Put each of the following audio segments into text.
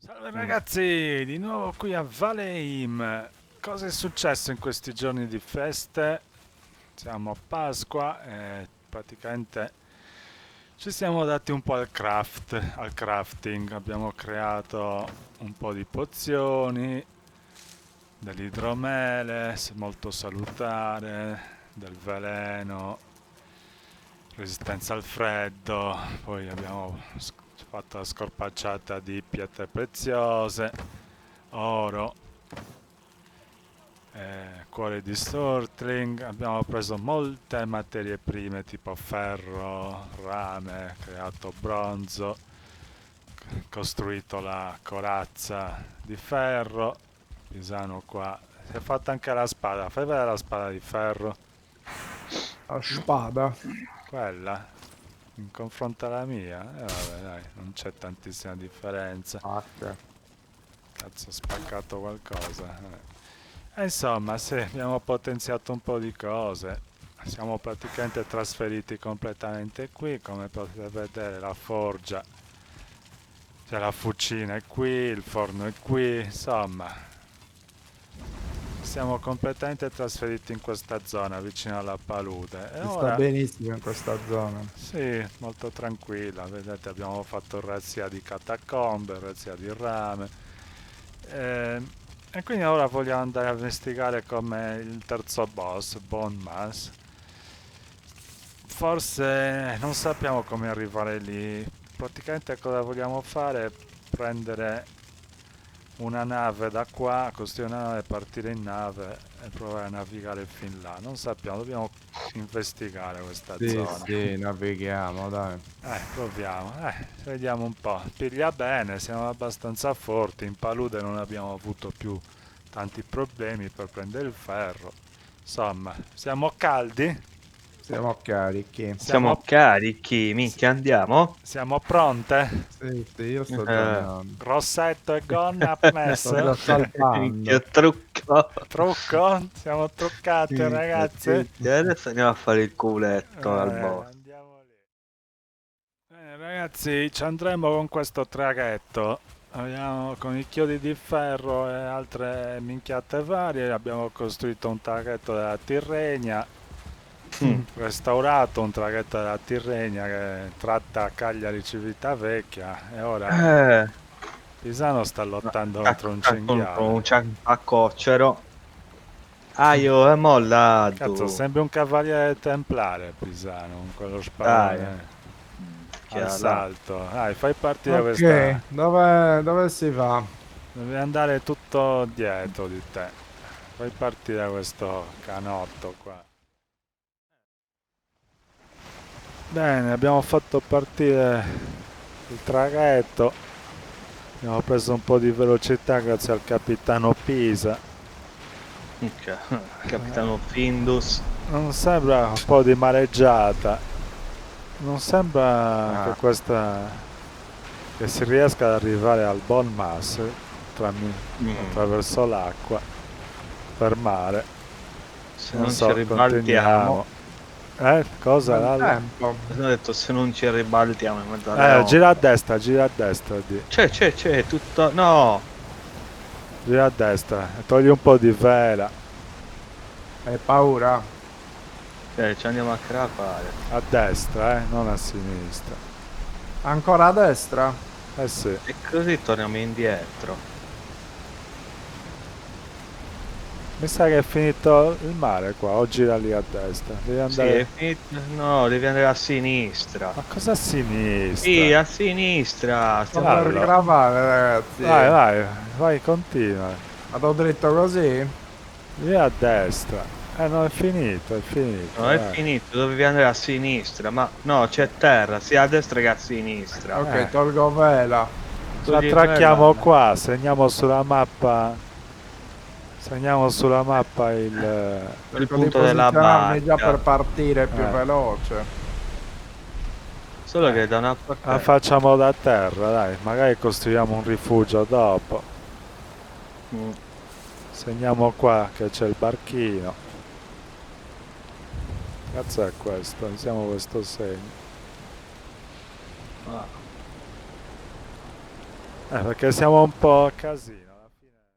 Salve ragazzi, di nuovo qui a Valheim. Cosa è successo in questi giorni di feste? Siamo a Pasqua e praticamente ci siamo dati un po' al crafting. Abbiamo creato un po' di pozioni, dell'idromele, molto salutare, del veleno, resistenza al freddo, poi abbiamo fatto la scorpacciata di pietre preziose, oro, cuore di Surtling. Abbiamo preso molte materie prime tipo ferro, rame, creato bronzo, costruito la corazza di ferro. Pisano qua. Si è fatta anche la spada. Fai vedere la spada di ferro. La spada. Quella. In confronto alla mia. Vabbè, dai, non c'è tantissima differenza. Ok. Cazzo, ho spaccato qualcosa. Insomma, sì, abbiamo potenziato un po' di cose. Siamo praticamente trasferiti completamente qui. Come potete vedere, la forgia, cioè la fucina è qui, il forno è qui. Insomma, siamo completamente trasferiti in questa zona vicino alla palude. E Si sta ora, benissimo in questa zona. sì, molto tranquilla. Vedete, abbiamo fatto razzia di catacombe, razzia di rame. Eh, e quindi ora vogliamo andare a investigare come il terzo boss, Bone Mass. Forse non sappiamo come arrivare lì. Praticamente cosa vogliamo fare è prendere una nave da qua, costruire una nave, partire in nave e provare a navigare fin là. Non sappiamo, dobbiamo investigare questa Sì, zona. sì, navighiamo, dai. Proviamo, vediamo un po'. Piglia bene, siamo abbastanza forti. In palude non abbiamo avuto più tanti problemi per prendere il ferro. Insomma, siamo caldi? Siamo carichi. Siamo, Siamo carichi, s- minchia, andiamo? siamo pronte? Sì, sì, io sto già Eh, andando. Rossetto e gonna Sto apmesso? già minchia, salpando. trucco. Trucco? Siamo truccate Minchia, ragazze? adesso andiamo a fare il culetto al boss. Andiamo lì. Ragazzi, ci andremo con questo traghetto. Abbiamo con i chiodi di ferro e altre minchiate varie. Abbiamo costruito un traghetto della Tirrenia, Mm. restaurato un traghetto della Tirrenia che tratta Cagliari Civitavecchia. E ora Eh, Pisano sta lottando contro un contro un cinghiale. ciampacoccero. Aio, è Cazzo, mollato. sembra un cavaliere templare Pisano con quello Dai. spadone al Minchia, là. salto. Dai, fai partire questa. Ok, dove si va? Devi andare tutto dietro di te. Fai partire questo canotto qua. Bene, abbiamo fatto partire il traghetto. Abbiamo preso un po' di velocità grazie al capitano Pisa. Minchia, Capitano Findus. Non sembra un po' di mareggiata. Non sembra che Ah, questa che si riesca ad arrivare al Bon Mas Mm. attraverso l'acqua per mare. Se Non non ci so, ribaltiamo. continuiamo. Cosa bel Lalla? tempo. Ho detto se non ci ribaltiamo in mezzo alle onde. Gira a destra, C'è, tutto... No! gira a destra, e togli un po' di vela, Hai paura? Ci andiamo a crepare. a destra, non a sinistra. Ancora a destra? Eh sì, E così torniamo indietro. mi sa che è finito il mare qua, o gira lì a destra, devi Sì, è andare. finito... No, devi andare a sinistra. Ma cosa a Sì, sinistra? a sinistra. Sto Stiamo... per Allora, gravare, ragazzi. vai, continua. Vado dritto così? Lì a destra. No, è finito, No, è dai. finito, dovevi andare a sinistra. Ma no, c'è terra, sia a destra che a sinistra. Ok, tolgo vela. Ci Togli attracchiamo quella. qua, segniamo sulla mappa Il Cerco di punto della posizionarmi già per barca. partire più eh, veloce. Solo che da una parte... la facciamo da terra, dai, magari costruiamo un rifugio dopo. Mm. Segniamo qua che c'è il barchino. Cazzo è questo? Usiamo questo segno. Ah. Perché siamo un po' a casino alla fine.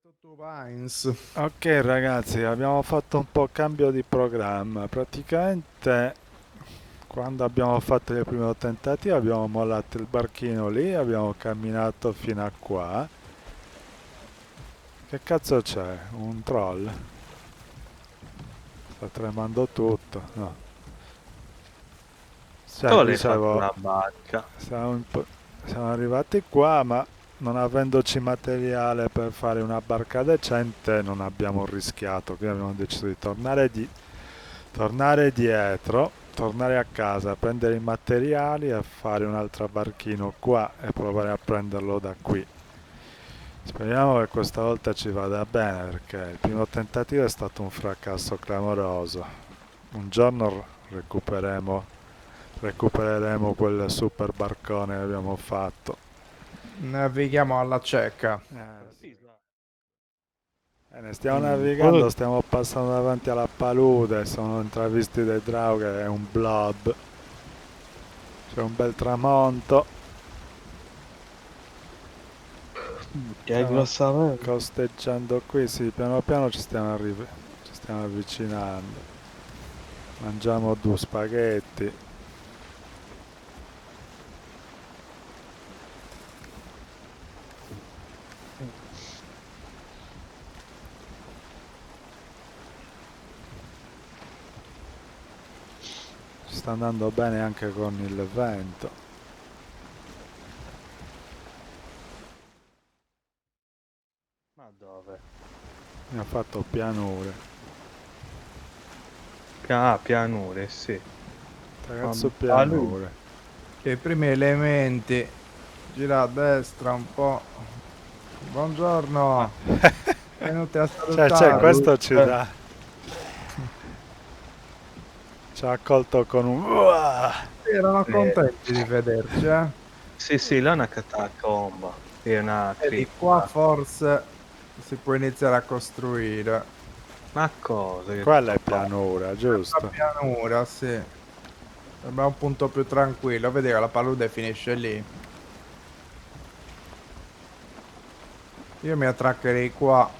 Tutto Vines. Ok ragazzi, abbiamo fatto un po' cambio di programma. Praticamente quando abbiamo fatto il primo tentativo abbiamo mollato il barchino lì, abbiamo camminato fino a qua. Che cazzo c'è? Un troll? Sta tremando tutto. No. Cioè, Tu l'hai fatto dicevo, una barca. siamo arrivati qua, ma non avendoci materiale per fare una barca decente, non abbiamo rischiato. Quindi abbiamo deciso di tornare dietro, tornare a casa, prendere i materiali e fare un altro barchino qua e provare a prenderlo da qui. Speriamo che questa volta ci vada bene perché il primo tentativo è stato un fracasso clamoroso. Un giorno recupereremo quel super barcone che abbiamo fatto. Navighiamo alla cieca. Sì. Ne stiamo Mm. navigando, stiamo passando davanti alla palude, sono intravisti dei draughe, è un blob. C'è un bel tramonto. Che Stiamo grossa avere. costeggiando qui, sì, piano piano ci stiamo avvicinando. Mangiamo due spaghetti. Ci sta andando bene anche con il vento. Ma dove? Mi ha fatto pianure. Ah, pianure, sì. Ragazzo Palude. pianure. I primi elementi. Gira a destra un po'. Buongiorno. Venuti a Cioè, salutare. questo ci dà. Ci ha accolto con un. Uah! Erano contenti di vederci, eh? Sì, sì, là è una catacomba. È una E di qua cripta. forse si può iniziare a costruire. Ma cosa? Che Quella è troppa. pianura, La giusto? pianura, sì. Sembra un punto più tranquillo. Vedi che la palude finisce lì. Io mi attraccherei qua.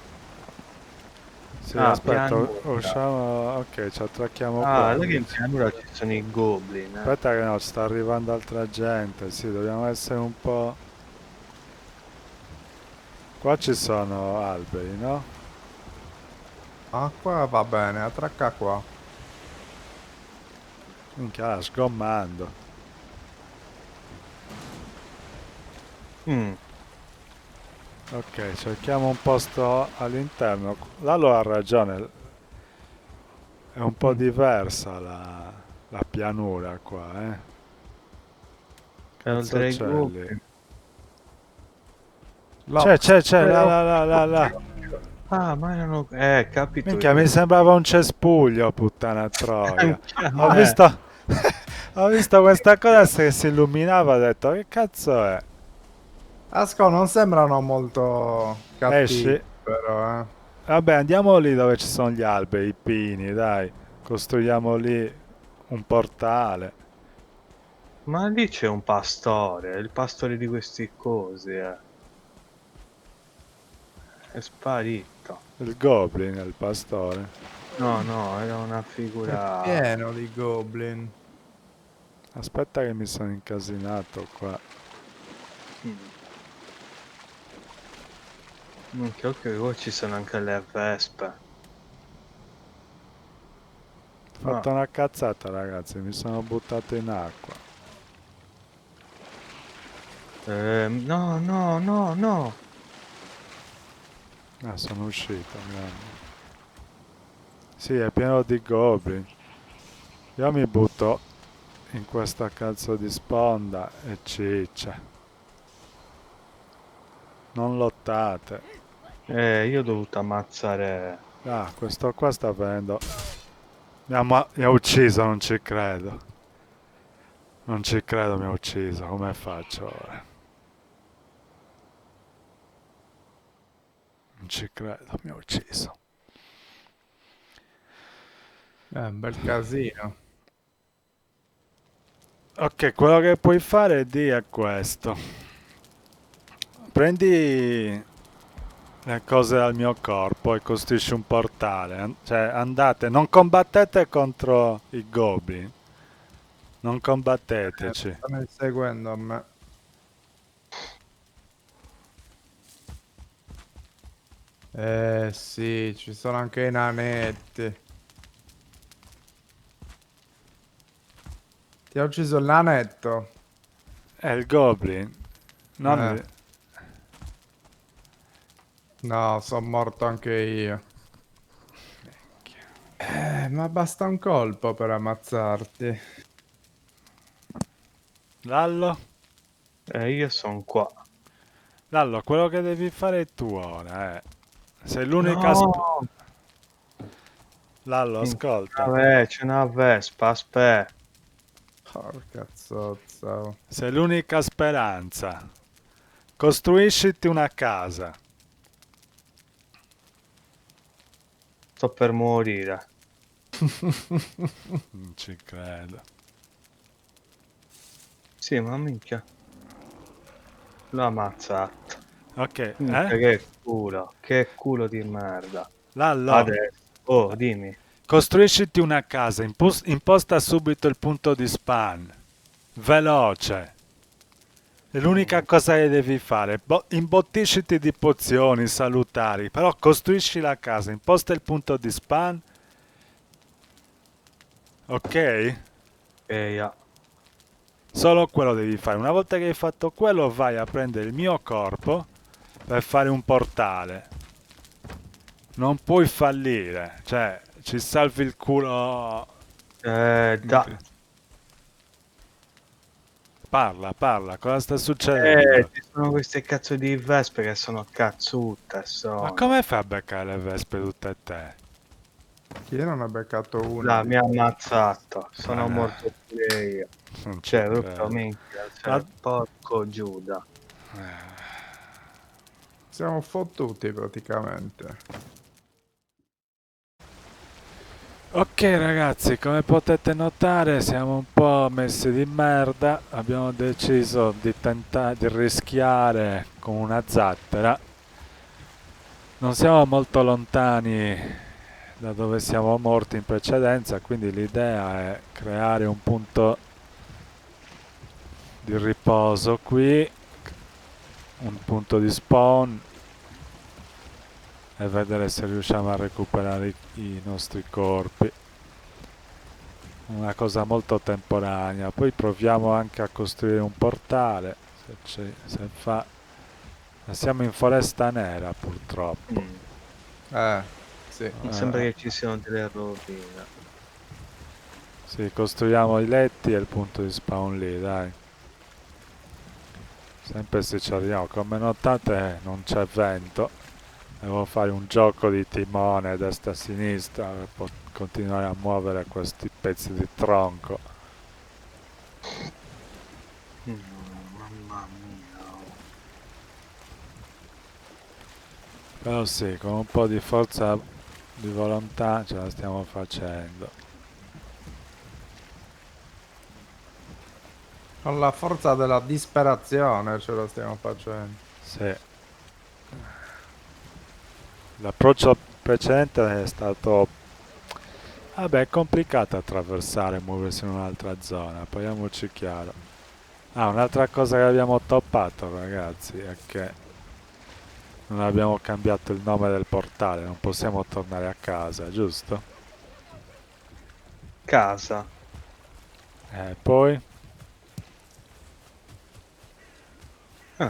Sì, Ah, aspetta, pianura. usciamo. Ok, ci attracchiamo Ah, qua. là che in pianura ci sono i goblin, eh. Aspetta che no, ci sta arrivando altra gente. Sì, dobbiamo essere un po'. Qua ci sono alberi, no? Ah, qua va bene, attracca qua. Minchia, sgommando. Mm. Ok, cerchiamo un posto all'interno. Lalo ha ragione, è un po' Mm. diversa la pianura qua, eh. E Cazzo oltre ai c'è lì? goblin. Là, C'è, là, là, là, là, là. Ah, ma erano. Capito Minchia, io. mi sembrava un cespuglio, puttana troia. Anche a Ho me. visto, ho visto questa cosa che si illuminava, ho detto, che cazzo è? Asco non sembrano molto cattivi, Esci? però, eh. Vabbè, andiamo lì dove ci sono gli alberi, i pini, dai. Costruiamo lì un portale. Ma lì c'è un pastore, il pastore di questi cosi, è sparito. Il goblin, il pastore. No, no, era una È figura. pieno di goblin. Aspetta che mi sono incasinato qua. Mm. Minchia, occhio che qua ci sono anche le vespe. Ho Ma, fatto una cazzata ragazzi, mi sono buttato in acqua. no, no, no, no. Ah, sono uscito, grande. Sì, è pieno di goblin. Io mi butto in questa cazzo di sponda e ciccia. Non lottate. Io ho dovuto ammazzare. Ah, questo qua sta venendo. Mi ha ucciso, non ci credo. Non ci credo, mi ha ucciso. Come faccio ora? Non ci credo, mi ha ucciso. È un bel casino. Ok, quello che puoi fare di è questo. prendi le cose dal mio corpo e costruisci un portale. Cioè, andate, non combattete contro i goblin. Non combatteteci. Stanno inseguendo a me. Sì, ci sono anche i nanetti. Ti ha ucciso il nanetto. È il goblin. Non il- No, sono morto anche io. Ma basta un colpo per ammazzarti. Lallo? E io sono qua. Lallo, quello che devi fare tu ora è... Sei l'unica... No! Lallo, ascolta. Vabbè, c'è una vespa, aspetta. Porca zozza. Oh. Sei l'unica speranza. Costruisciti una casa. Sto per morire. Non ci credo. Sì, ma minchia. L'ho ammazzato. Ok, Minchia, che culo di merda. Lallo, Adesso. Oh, dimmi. costruisciti una casa. Imposta subito il punto di spawn. Veloce. È l'unica cosa che devi fare. Imbottisciti di pozioni salutari. Però costruisci la casa. Imposta il punto di spawn. Ok? Eia. Solo quello devi fare. Una volta che hai fatto quello, vai a prendere il mio corpo per fare un portale. Non puoi fallire. Cioè, ci salvi il culo. Da. Parla, cosa sta succedendo? Ci sono queste cazzo di vespe che sono cazzutte, Ma sono. come fai a beccare le vespe tutte e te? Chi non ha beccato una? La mi ha ammazzato. Sono Ah, morto pure io. non ci Cioè, proprio credo. minchia. Cioè, Ma- porco Giuda. Siamo fottuti praticamente. Ok ragazzi, come potete notare siamo un po' messi di merda. Abbiamo deciso di tentare di rischiare con una zattera. Non siamo molto lontani da dove siamo morti in precedenza, quindi l'idea è creare un punto di riposo qui, un punto di spawn e vedere se riusciamo a recuperare i nostri corpi. Una cosa molto temporanea. Poi proviamo anche a costruire un portale, se fa. Ma siamo in foresta nera purtroppo. Sì. Mi sembra che ci siano delle rovine. Sì, costruiamo i letti e il punto di spawn lì, dai. Sempre se ci arriviamo. Come notate non c'è vento. Devo fare un gioco di timone destra e sinistra per continuare a muovere questi pezzi di tronco. Mamma mia. Però sì, con un po' di forza di volontà ce la stiamo facendo. Con la forza della disperazione ce lo stiamo facendo. Sì. L'approccio precedente è stato, vabbè, complicato attraversare e muoversi in un'altra zona, parliamoci chiaro. Ah, un'altra cosa che abbiamo toppato, ragazzi, è che non abbiamo cambiato il nome del portale, non possiamo tornare a casa, giusto? Casa. Poi?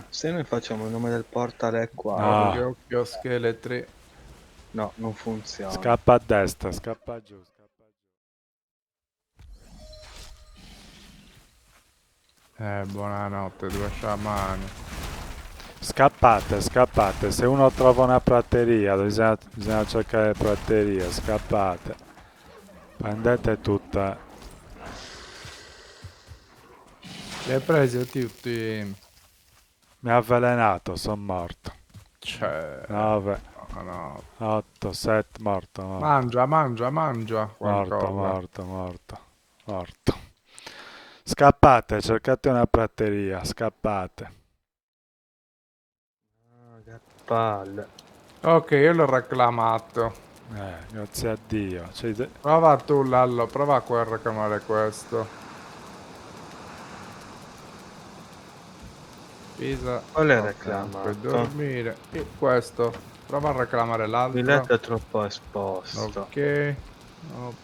Se noi facciamo il nome del portale qua. No. Occhio, occhio, scheletri. No, non funziona. Scappa a destra, scappa giù, scappa giù. Buonanotte, due sciamani. Scappate, se uno trova una prateria, bisogna cercare praterie, scappate. Prendete tutta. Li hai presi tutti? Mi ha avvelenato, sono morto. Cioè... 9, No. 8, 7, morto. Mangia Morto, qualcosa. morto. Scappate, cercate una prateria, scappate. Che palle. Ok, io l'ho reclamato. Grazie a Dio. Cioè, Prova tu, Lallo, prova a reclamare questo. Pisa. Quale Ok, puoi reclamato? dormire. E questo. Prova a reclamare Il l'altro. letto è troppo esposto. Ok. Oh,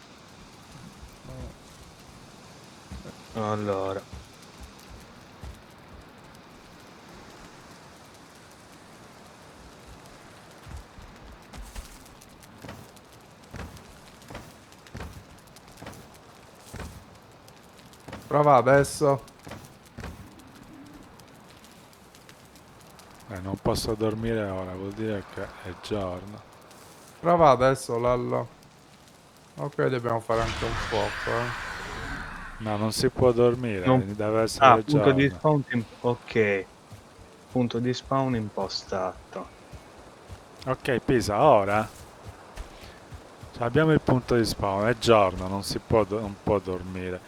Allora. prova adesso. non posso dormire ora, vuol dire che è giorno. Prova adesso, Lallo. Ok, dobbiamo fare anche un fuoco, eh. No, non si può dormire, Non... deve Ah, essere punto di giorno. spawn. Ok. Punto di spawn impostato. Ok, Pisa, ora abbiamo il punto di spawn, è giorno, non si può, non può dormire.